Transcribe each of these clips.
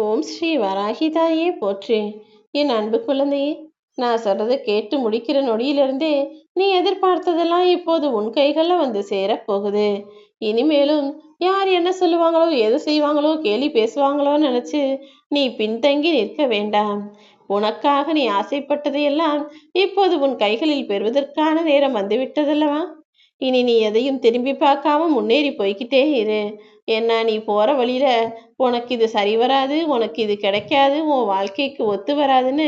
ஓம் ஸ்ரீ வராகிதாயே போற்றி. என் அன்பு குழந்தையே, நான் சொல்றதை கேட்டு முடிக்கிற நொடியிலிருந்தே நீ எதிர்பார்த்ததெல்லாம் இப்போது உன் கைகள்ல வந்து சேரப்போகுது. இனிமேலும் யார் என்ன சொல்லுவாங்களோ, எது செய்வாங்களோ, கேலி பேசுவாங்களோன்னு நினைச்சு நீ பின்தங்கி நிற்க வேண்டாம். உனக்காக நீ ஆசைப்பட்டதையெல்லாம் இப்போது உன் கைகளில் பெறுவதற்கான நேரம் வந்துவிட்டதல்லவா? இனி நீ எதையும் திரும்பி பார்க்காம முன்னேறி போய்கிட்டே இரு. ஏன்னா நீ போற வழியில உனக்கு இது சரி வராது, உனக்கு இது கிடைக்காது, உன் வாழ்க்கைக்கு ஒத்து வராதுன்னு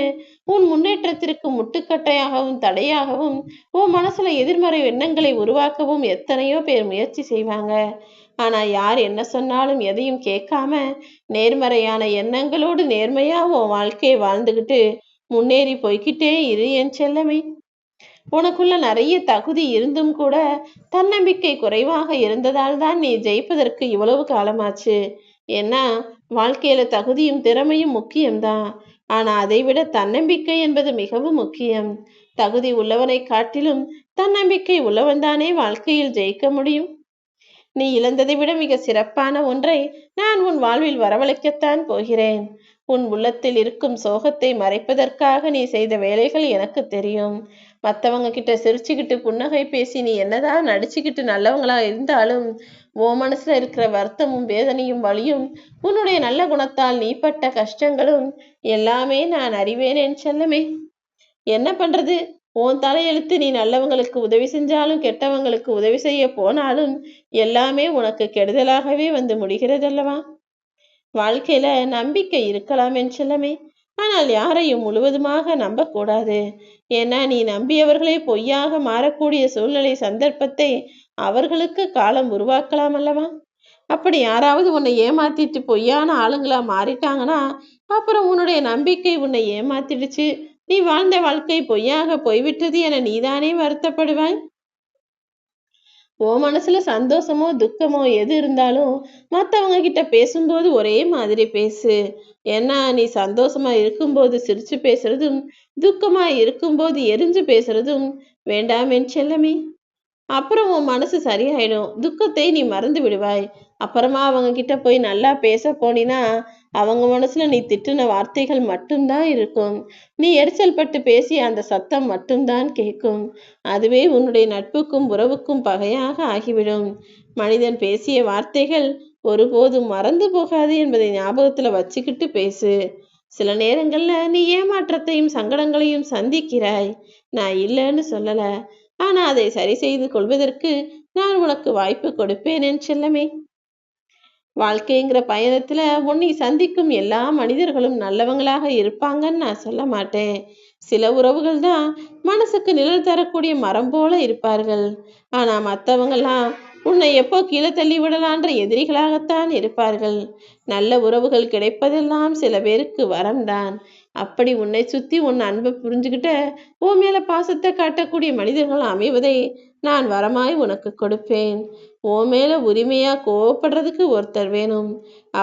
உன் முன்னேற்றத்திற்கு முட்டுக்கட்டையாகவும் தடையாகவும் உன் மனசுல எதிர்மறை எண்ணங்களை உருவாக்கவும் எத்தனையோ பேர் முயற்சி செய்வாங்க. ஆனா யார் என்ன சொன்னாலும் எதையும் கேட்காம நேர்மறையான எண்ணங்களோடு நேர்மையா உன் வாழ்க்கையை வாழ்ந்துகிட்டு முன்னேறி போய்கிட்டே இரு என் செல்லமே. உனக்குள்ள நிறைய தகுதி இருந்தும் கூட தன்னம்பிக்கை குறைவாக இருந்ததால் தான் நீ ஜெயிப்பதற்கு இவ்வளவு காலமாச்சு. ஏன்னா வாழ்க்கையில தகுதியும் திறமையும் முக்கியம்தான். ஆனா அதை விட தன்னம்பிக்கை என்பது மிகவும் முக்கியம். தகுதி உள்ளவனை காட்டிலும் தன்னம்பிக்கை உள்ளவன் தானே வாழ்க்கையில் ஜெயிக்க முடியும். நீ இழந்ததை விட மிக சிறப்பான ஒன்றை நான் உன் வாழ்வில் வரவழைக்கத்தான் போகிறேன். உன் உள்ளத்தில் இருக்கும் சோகத்தை மறைப்பதற்காக நீ செய்த வேலைகள் எனக்கு தெரியும். மற்றவங்க கிட்ட சிரிச்சுக்கிட்டு புன்னகை பேசி நீ என்னதான் நடிச்சுக்கிட்டு நல்லவங்களா இருந்தாலும் உன் மனசுல இருக்கிற வருத்தமும் வேதனையும் வலியும் உன்னுடைய நல்ல குணத்தால் நீ பட்ட கஷ்டங்களும் எல்லாமே நான் அறிவேன் என் செல்லமே. என்ன பண்றது? உன் தலையெழுத்து. நீ நல்லவங்களுக்கு உதவி செஞ்சாலும் கெட்டவங்களுக்கு உதவி செய்ய போனாலும் எல்லாமே உனக்கு கெடுதலாகவே வந்து முடிகிறதல்லவா? வாழ்க்கையில நம்பிக்கை இருக்கலாம் என் செல்லமே, ஆனால் யாரையும் முழுவதுமாக நம்பக்கூடாது. ஏன்னா நீ நம்பியவர்களே பொய்யாக மாறக்கூடிய சூழ்நிலை சந்தர்ப்பத்தை அவர்களுக்கு காலம் உருவாக்கலாம் அல்லவா? அப்படி யாராவது உன்னை ஏமாத்திட்டு பொய்யான ஆளுங்களா மாறிட்டாங்கன்னா அப்புறம் உன்னுடைய நம்பிக்கை உன்னை ஏமாத்திடுச்சு, நீ வாழ்ந்த வாழ்க்கை பொய்யாக போய்விட்டது என நீதானே வருத்தப்படுவாய். உன் மனசுல சந்தோஷமோ துக்கமோ எது இருந்தாலும் மற்றவங்க கிட்ட பேசும்போது ஒரே மாதிரி பேசு. ஏன்னா நீ சந்தோஷமா இருக்கும்போது சிரிச்சு பேசுறதும் துக்கமா இருக்கும்போது எரிஞ்சு பேசுறதும் வேண்டாம் என் செல்லமே. அப்புறம் உன் மனசு சரியாயிடும், துக்கத்தை நீ மறந்து விடுவாய். அப்புறமா அவங்க கிட்ட போய் நல்லா பேச போனினா அவங்க மனசுல நீ திட்டுன வார்த்தைகள் மட்டும்தான் இருக்கும். நீ எரிச்சல் பட்டு பேசிய அந்த சத்தம் மட்டும்தான் கேட்கும். அதுவே உன்னுடைய நட்புக்கும் உறவுக்கும் பகையாக ஆகிவிடும். மனிதன் பேசிய வார்த்தைகள் ஒருபோதும் மறந்து போகாது என்பதை ஞாபகத்துல வச்சுக்கிட்டு பேசு. சில நேரங்கள்ல நீ ஏமாற்றத்தையும் சங்கடங்களையும் சந்திக்கிறாய், நான் இல்லைன்னு சொல்லல. ஆனா அதை சரி செய்து கொள்வதற்கு நான் உனக்கு வாய்ப்பு கொடுப்பேன் என் செல்லமே. வாழ்க்கைங்கிற பயணத்துல உன்னை சந்திக்கும் எல்லா மனிதர்களும் நல்லவங்களாக இருப்பாங்கன்னு நான் சொல்ல மாட்டேன். சில உறவுகள் தான் மனசுக்கு நிழல் தரக்கூடிய மரம் போல இருப்பார்கள். ஆனா மற்றவங்கெல்லாம் உன்னை எப்போ கீழே தள்ளி விடலான்ற எதிரிகளாகத்தான் இருப்பார்கள். நல்ல உறவுகள் கிடைப்பதெல்லாம் சில பேருக்கு வரம்தான். அப்படி உன்னை சுத்தி உன் அன்பை புரிஞ்சுக்கிட்ட உன் மேல பாசத்தை காட்டக்கூடிய மனிதர்கள் அமைவதை நான் வரமாய் உனக்கு கொடுப்பேன். உன் மேல உரிமையா கோவப்படுறதுக்கு ஒருத்தர் வேணும்.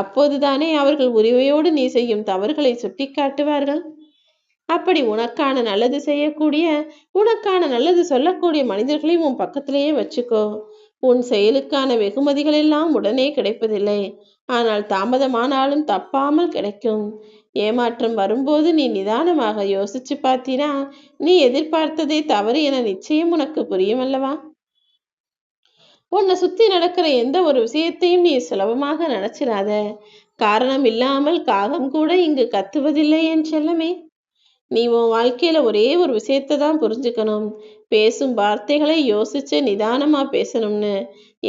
அப்போதுதானே அவர்கள் உரிமையோடு நீ செய்யும் தவறுகளை சுட்டி காட்டுவார்கள். அப்படி உனக்கான நல்லது செய்யக்கூடிய, உனக்கான நல்லது சொல்லக்கூடிய மனிதர்களையும் உன் பக்கத்திலேயே வச்சுக்கோ. உன் செயலுக்கான வெகுமதிகள் எல்லாம் உடனே கிடைப்பதில்லை, ஆனால் தாமதமானாலும் தப்பாமல் கிடைக்கும். ஏமாற்றம் வரும்போது நீ நிதானமாக யோசிச்சு பார்த்தீனா நீ எதிர்பார்த்ததை தவறு என நிச்சயம் உனக்கு புரியும் அல்லவா? உன்னை சுத்தி நடக்கிற எந்த ஒரு விஷயத்தையும் நீ சுலபமாக நினைச்சிடாத. காரணம் இல்லாமல் காகம் கூட இங்கு கத்துவதில்லை என் செல்லமே. நீ உன் வாழ்க்கையில ஒரே ஒரு விஷயத்தை தான் புரிஞ்சுக்கணும். பேசும் வார்த்தைகளை யோசிச்சு நிதானமா பேசணும்னு.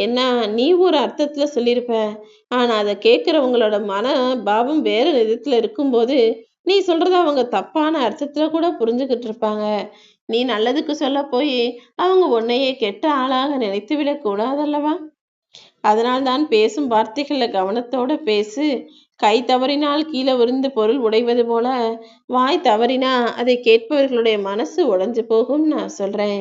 ஏன்னா நீ ஒரு அர்த்தத்துல சொல்லியிருப்ப, ஆனா அதை கேட்கிறவங்களோட மன பாவம் வேற விதத்துல இருக்கும்போது நீ சொல்றத அவங்க தப்பான அர்த்தத்துல கூட புரிஞ்சுக்கிட்டு இருப்பாங்க. நீ நல்லதுக்கு சொல்ல போய் அவங்க உன்னையே கெட்ட ஆளாக நினைத்து விடக் கூடாதல்லவா? அதனால்தான் பேசும் வார்த்தைகள்ல கவனத்தோட பேசு. கை தவறினால் கீழே விழுந்து பொருள் உடைவது போல வாய் தவறினா அதை கேட்பவர்களுடைய மனசு உடைஞ்சு போகும் நான் சொல்றேன்.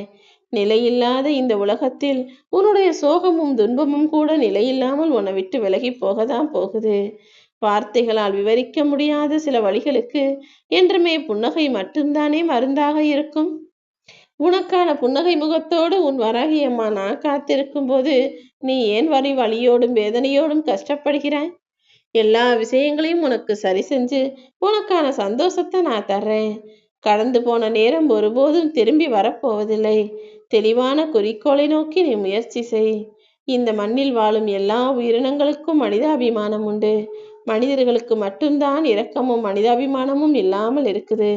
நிலையில்லாத இந்த உலகத்தில் உன்னுடைய சோகமும் துன்பமும் கூட நிலையில்லாமல் உன்னை விட்டு விலகி போகதான் போகுது. வார்த்தைகளால் விவரிக்க முடியாத சில வழிகளுக்கு என்றுமே புன்னகை மட்டும்தானே மருந்தாக இருக்கும். உனக்கான புன்னகை முகத்தோடு உன் வராகி அம்மா நான் காத்திருக்கும் போது நீ ஏன் வலியோடும் வேதனையோடும் கஷ்டப்படுகிறாய்? எல்லா விஷயங்களையும் உனக்கு சரி செஞ்சு உனக்கான சந்தோஷத்தை நான் தர்றேன். கடந்து போன நேரம் ஒருபோதும் திரும்பி வரப்போவதில்லை. தெளிவான குறிக்கோளை நோக்கி நீ முயற்சி செய். இந்த மண்ணில் வாழும் எல்லா உயிரினங்களுக்கும் மனிதாபிமானம் உண்டு. மனிதர்களுக்கு மட்டும்தான் இரக்கமும் மனிதாபிமானமும் இல்லாமல் இருக்குது.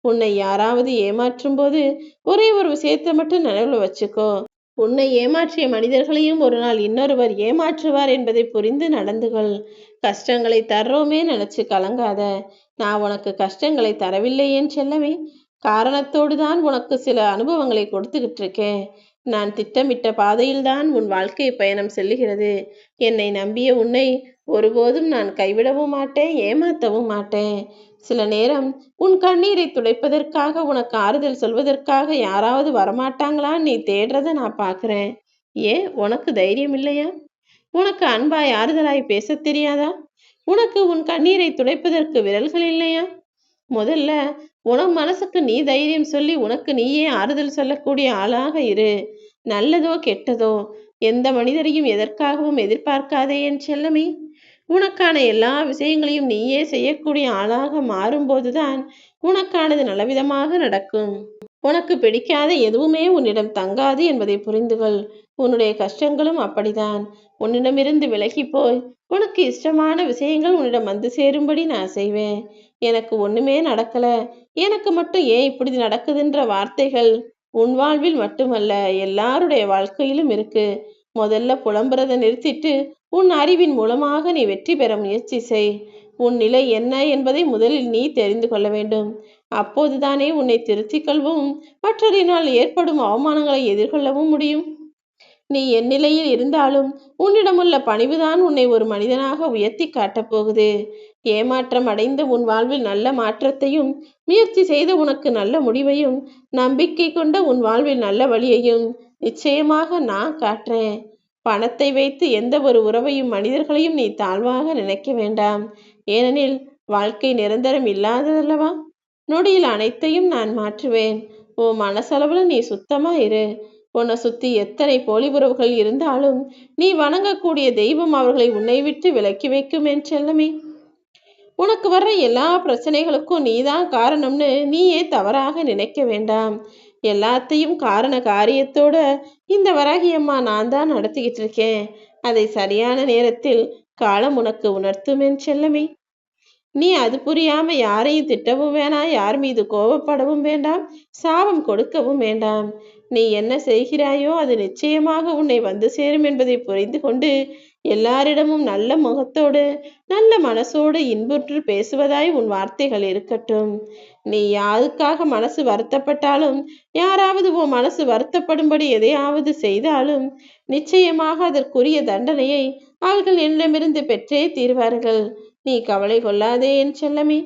உன்னை யாராவது ஏமாற்றும் போது ஒரே ஒரு விஷயத்தை மட்டும் நினைவுல வச்சுக்கோ. உன்னை ஏமாற்றிய மனிதர்களையும் ஒரு நாள் இன்னொருவர் ஏமாற்றுவார் என்பதை புரிந்து நடந்து கொள். கஷ்டங்களை தர்றோமே நினைச்சு கலங்காத. நான் உனக்கு கஷ்டங்களை தரவில்லை என் செல்லமே. காரணத்தோடு தான் உனக்கு சில அனுபவங்களை கொடுத்துக்கிட்டு இருக்கேன். நான் திட்டமிட்ட பாதையில்தான் உன் வாழ்க்கை பயணம் செல்லுகிறது. என்னை நம்பிய உன்னை ஒருபோதும் நான் கைவிடவும் மாட்டேன், ஏமாற்றவும் மாட்டேன். சில நேரம் உன் கண்ணீரை துடைப்பதற்காக, உனக்கு ஆறுதல் சொல்வதற்காக யாராவது வரமாட்டாங்களான்னு நீ தேடுறத நான் பார்க்குறேன். ஏன் உனக்கு தைரியம் இல்லையா? உனக்கு அன்பாய் ஆறுதலாய் பேசத் தெரியாதா? உனக்கு உன் கண்ணீரை துடைப்பதற்கு விரல்கள் இல்லையா? முதல்ல உன் மனசுக்கு நீ தைரியம் சொல்லி உனக்கு நீயே ஆறுதல் சொல்லக்கூடிய ஆளாக இரு. நல்லதோ கெட்டதோ எந்த மனிதரையும் எதற்காகவும் எதிர்பார்க்காதே என் செல்லமே. உனக்கான எல்லா விஷயங்களையும் நீயே செய்யக்கூடிய ஆளாக மாறும்போதுதான் உனக்கானது நல்லவிதமாக நடக்கும். உனக்கு பிடிக்காத எதுவுமே உன்னிடம் தங்காது என்பதை புரிந்துகொள். உன்னுடைய கஷ்டங்களும் அப்படிதான். உன்னிடமிருந்து விலகி போய் உனக்கு இஷ்டமான விஷயங்கள் உன்னிடம் வந்து சேரும்படி நான் செய்வேன். எனக்கு ஒண்ணுமே நடக்கல, எனக்கு மட்டும் ஏன் இப்படி நடக்குதுன்ற வார்த்தைகள் உன் வாழ்வில் மட்டுமல்ல, எல்லாருடைய வாழ்க்கையிலும் இருக்கு. முதல்ல புலம்புறதை நிறுத்திட்டு உன் அறிவின் மூலமாக நீ வெற்றி பெற முயற்சி செய். உன் நிலை என்ன என்பதை முதலில் நீ தெரிந்து கொள்ள வேண்டும். அப்போதுதானே உன்னை திருத்திக் கொள்ளவும் மற்றொருநாள் ஏற்படும் அவமானங்களை எதிர்கொள்ளவும் முடியும். நீ என் நிலையில் இருந்தாலும் உன்னிடமுள்ள பணிவுதான் உன்னை ஒரு மனிதனாக உயர்த்தி காட்டப் போகுது. ஏமாற்றம் அடைந்த உன் வாழ்வில் நல்ல மாற்றத்தையும், முயற்சி செய்த உனக்கு நல்ல முடிவையும், நம்பிக்கை கொண்ட உன் வாழ்வில் நல்ல வழியையும் நிச்சயமாக நான் காட்டுறேன். பணத்தை வைத்து எந்த ஒரு உறவையும் மனிதர்களையும் நீ தாழ்வாக நினைக்க வேண்டாம். ஏனெனில் வாழ்க்கை நிரந்தரம் இல்லாததல்லவா? நொடியில் அனைத்தையும் நான் மாற்றுவேன். உன் மனசளவுல நீ சுத்தமா இரு. உன்னை சுத்தி எத்தனை போலி உறவுகள் இருந்தாலும் நீ வணங்கக்கூடிய தெய்வம் அவர்களை உன்னை விட்டு விலக்கி வைக்கும் என் செல்லமே. உனக்கு வர்ற எல்லா பிரச்சனைகளுக்கும் நீதான் காரணம்னு நீயே தவறாக நினைக்க வேண்டாம். எல்லாத்தையும் காரண காரியத்தோட இந்த வராகி அம்மா நான் தான் நடத்திக்கிட்டு இருக்கேன். அதை சரியான நேரத்தில் காலம் உனக்கு உணர்த்தும் என் செல்லமே. நீ அது புரியாம யாரையும் திட்டவும் வேணாம், யார் மீது கோபப்படவும் வேண்டாம், சாபம் கொடுக்கவும் வேண்டாம். நீ என்ன செய்கிறாயோ அது நிச்சயமாக உன்னை வந்து சேரும் என்பதை புரிந்து கொண்டு எல்லாரிடமும் நல்ல முகத்தோடு நல்ல மனசோடு இன்புற்று பேசுவதாய் உன் வார்த்தைகள் இருக்கட்டும். நீ யாருக்காக மனசு வருத்தப்பட்டாலும், யாராவது உன் மனசு வருத்தப்படும்படி எதையாவது செய்தாலும் நிச்சயமாக அதற்குரிய தண்டனையை அவர்கள் என்னிடமிருந்து பெற்றே தீர்வார்கள். நீ கவலை கொள்ளாதே என் செல்லமே.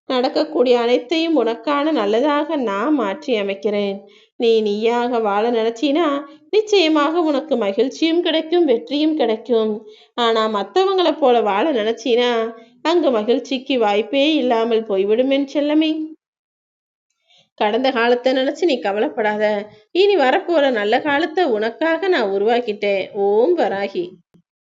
நடக்கக்கூடிய அனைத்தையும் உனக்கான நல்லதாக நான் மாற்றி அமைக்கிறேன். நீ நீயாக வாழ நினைச்சினா நிச்சயமாக உனக்கு மகிழ்ச்சியும் கிடைக்கும், வெற்றியும் கிடைக்கும். ஆனா மற்றவங்களை போல வாழ நினைச்சினா அங்கு மகிழ்ச்சிக்கு வாய்ப்பே இல்லாமல் போய்விடும் என் செல்லமே. கடந்த காலத்தை நினைச்சு நீ கவலைப்படாத. இனி வரப்போற நல்ல காலத்தை உனக்காக நான் உருவாக்கிட்டேன். ஓம் வராகி.